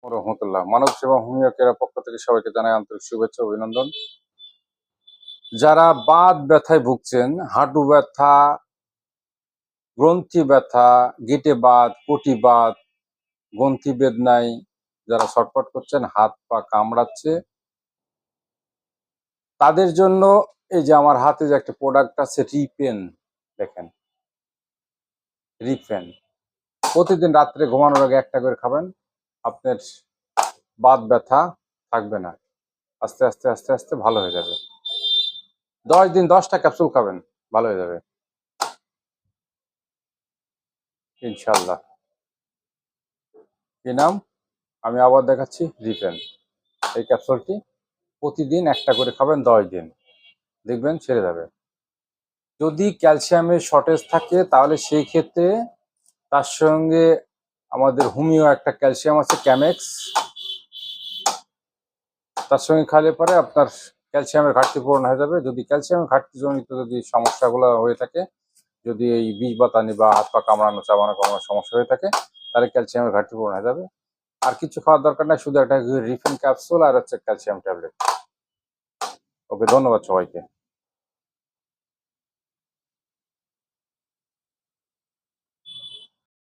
রহমতুল্লাহ। মানব সেবা হোমিও কেয়ারের পক্ষ থেকে সবাইকে জানাই আন্তরিক শুভেচ্ছা অভিনন্দন। যারা বাত ব্যথায় ভুগছেন, হাঁটু ব্যথা, গ্রন্থি ব্যথা, গিটে বাত, কটি বাত, গ্রন্থি বেদনায় যারা ছটফট করছেন, হাত পা কামড়াচ্ছে, তাদের জন্য এই যে আমার হাতে যে একটা প্রোডাক্ট আছে রিপেন, দেখেন রিপেন, প্রতিদিন রাত্রে ঘুমানোর আগে একটা করে খাবেন, আপনার বাত ব্যথা থাকবে না, আস্তে আস্তে আস্তে আস্তে ভালো হয়ে যাবে। 10 দিন 10টা ক্যাপসুল খাবেন, ভালো হয়ে যাবে ইনশাল্লাহ। কি নাম? আমি আবার দেখাচ্ছি, রিপেন। এই ক্যাপসুলটি প্রতিদিন একটা করে খাবেন 10 দিন, দেখবেন ছেড়ে যাবে। যদি ক্যালসিয়ামের শর্টেজ থাকে তাহলে সেই ক্ষেত্রে তার সঙ্গে আমাদের হোমিও একটা ক্যালসিয়াম আছে ক্যামেক্স, তার সঙ্গে খাইলে পরে আপনার ক্যালসিয়ামের ঘাটতি পূরণ হয়ে যাবে। যদি ক্যালসিয়ামের ঘাটতিজনিত যদি সমস্যাগুলো হয়ে থাকে, যদি এই বিষ বাতানি বা হাত পা কামড়ানো চাবানো কামড়ানোর সমস্যা হয়ে থাকে, তাহলে ক্যালসিয়ামের ঘাটতি পূরণ হয়ে যাবে। আর কিছু খাওয়ার দরকার নাই, শুধু একটা রিফিন ক্যাপসুল আর হচ্ছে ক্যালসিয়াম ট্যাবলেট। ওকে, ধন্যবাদ সবাইকে।